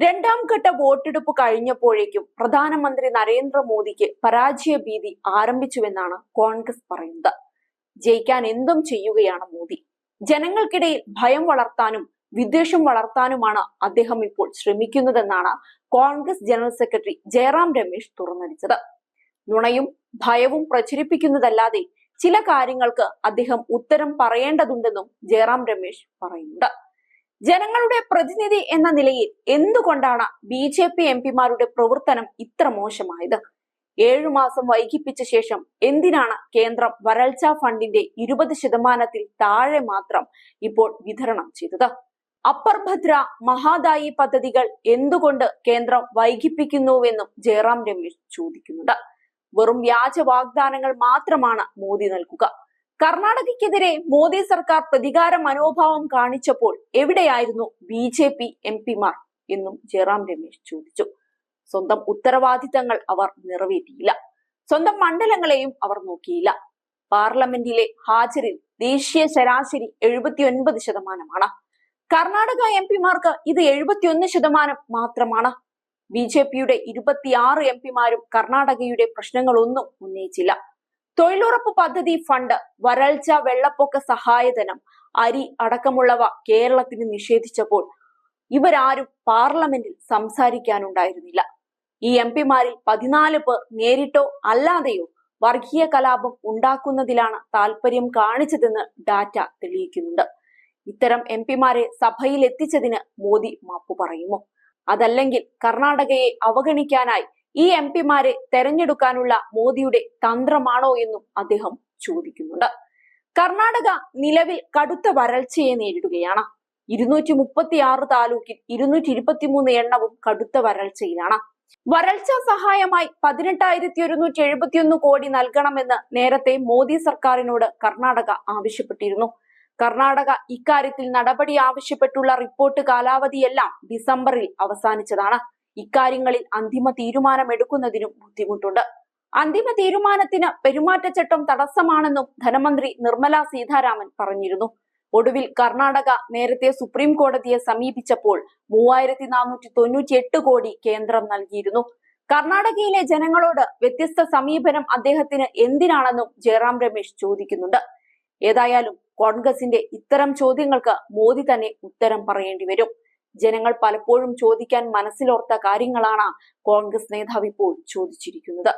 രണ്ടാം ഘട്ട വോട്ടെടുപ്പ് കഴിഞ്ഞപ്പോഴേക്കും പ്രധാനമന്ത്രി നരേന്ദ്രമോദിക്ക് പരാജയ ഭീതി ആരംഭിച്ചുവെന്നാണ് കോൺഗ്രസ് പറയുന്നത്. ജയിക്കാൻ എന്തും ചെയ്യുകയാണ് മോദി. ജനങ്ങൾക്കിടയിൽ ഭയം വളർത്താനും വിദ്വേഷം വളർത്താനുമാണ് അദ്ദേഹം ഇപ്പോൾ ശ്രമിക്കുന്നതെന്നാണ് കോൺഗ്രസ് ജനറൽ സെക്രട്ടറി ജയറാം രമേശ് തുറന്നടിച്ചത്. നുണയും ഭയവും പ്രചരിപ്പിക്കുന്നതല്ലാതെ ചില കാര്യങ്ങൾക്ക് അദ്ദേഹം ഉത്തരം പറയേണ്ടതുണ്ടെന്നും ജയറാം രമേശ് പറയുന്നുണ്ട്. ജനങ്ങളുടെ പ്രതിനിധി എന്ന നിലയിൽ എന്തുകൊണ്ടാണ് BJP എംപിമാരുടെ പ്രവർത്തനം ഇത്ര മോശമായത്? 7 മാസം വൈകിപ്പിച്ച ശേഷം എന്തിനാണ് കേന്ദ്രം വരൾച്ചാ ഫണ്ടിന്റെ 20% താഴെ മാത്രം ഇപ്പോൾ വിതരണം ചെയ്തത്? അപ്പർ ഭദ്ര, മഹാദായി പദ്ധതികൾ എന്തുകൊണ്ട് കേന്ദ്രം വൈകിപ്പിക്കുന്നുവെന്നും ജയറാം രമേശ് ചോദിക്കുന്നുണ്ട്. വെറും വ്യാജ വാഗ്ദാനങ്ങൾ മാത്രമാണ് മോദി നൽകുക. കർണാടകയ്ക്കെതിരെ മോദി സർക്കാർ പ്രതികാര മനോഭാവം കാണിച്ചപ്പോൾ എവിടെയായിരുന്നു BJP എംപിമാർ എന്നും ജയറാം രമേശ് ചോദിച്ചു. സ്വന്തം ഉത്തരവാദിത്തങ്ങൾ അവർ നിറവേറ്റിയില്ല. സ്വന്തം മണ്ഡലങ്ങളെയും അവർ നോക്കിയില്ല. പാർലമെന്റിലെ ഹാജരിൽ ദേശീയ ശരാശരി 79%. കർണാടക എംപിമാർക്ക് ഇത് 71% മാത്രമാണ്. BJPയുടെ 26 എംപിമാരും കർണാടകയുടെ പ്രശ്നങ്ങളൊന്നും ഉന്നയിച്ചില്ല. തൊഴിലുറപ്പ് പദ്ധതി ഫണ്ട്, വരൾച്ച, വെള്ളപ്പൊക്ക സഹായധനം, അരി അടക്കമുള്ളവ കേരളത്തിന് നിഷേധിച്ചപ്പോൾ ഇവരാരും പാർലമെന്റിൽ സംസാരിക്കാനുണ്ടായിരുന്നില്ല. ഈ എംപിമാരിൽ 14 പേർ നേരിട്ടോ അല്ലാതെയോ വർഗീയ കലാപം ഉണ്ടാക്കുന്നതിലാണ് താല്പര്യം കാണിച്ചതെന്ന് ഡാറ്റ തെളിയിക്കുന്നുണ്ട്. ഇത്തരം എംപിമാരെ സഭയിൽ എത്തിച്ചതിന് മോദി മാപ്പു പറയുമോ? അതല്ലെങ്കിൽ കർണാടകയെ അവഗണിക്കാനായി ഈ എംപിമാരെ തെരഞ്ഞെടുക്കാനുള്ള മോദിയുടെ തന്ത്രമാണോ എന്നും അദ്ദേഹം ചോദിക്കുന്നുണ്ട്. കർണാടക നിലവിൽ കടുത്ത വരൾച്ചയെ നേരിടുകയാണ്. 236 താലൂക്കിൽ 223 എണ്ണവും കടുത്ത വരൾച്ചയിലാണ്. വരൾച്ചാ സഹായമായി 18,171 കോടി നൽകണമെന്ന് നേരത്തെ മോദി സർക്കാരിനോട് കർണാടക ആവശ്യപ്പെട്ടിരുന്നു. കർണാടക ഇക്കാര്യത്തിൽ നടപടി ആവശ്യപ്പെട്ടുള്ള റിപ്പോർട്ട് കാലാവധിയെല്ലാം ഡിസംബറിൽ അവസാനിച്ചതാണ്. ഇക്കാര്യങ്ങളിൽ അന്തിമ തീരുമാനമെടുക്കുന്നതിനും ബുദ്ധിമുട്ടുണ്ട്. അന്തിമ തീരുമാനത്തിന് പെരുമാറ്റച്ചട്ടം തടസ്സമാണെന്നും ധനമന്ത്രി നിർമ്മല സീതാരാമൻ പറഞ്ഞിരുന്നു. ഒടുവിൽ കർണാടക നേരത്തെ സുപ്രീം കോടതിയെ സമീപിച്ചപ്പോൾ 3,498 കോടി കേന്ദ്രം നൽകിയിരുന്നു. കർണാടകയിലെ ജനങ്ങളോട് വ്യത്യസ്ത സമീപനം അദ്ദേഹത്തിന് എന്തിനാണെന്നും ജയറാം രമേശ് ചോദിക്കുന്നുണ്ട്. ഏതായാലും കോൺഗ്രസിന്റെ ഇത്തരം ചോദ്യങ്ങൾക്ക് മോദി തന്നെ ഉത്തരം പറയേണ്ടി വരും. ജനങ്ങൾ പലപ്പോഴും ചോദിക്കാൻ മനസ്സിലോർത്ത കാര്യങ്ങളാണ് കോൺഗ്രസ് നേതാവ് ഇപ്പോൾ ചോദിച്ചിരിക്കുന്നത്.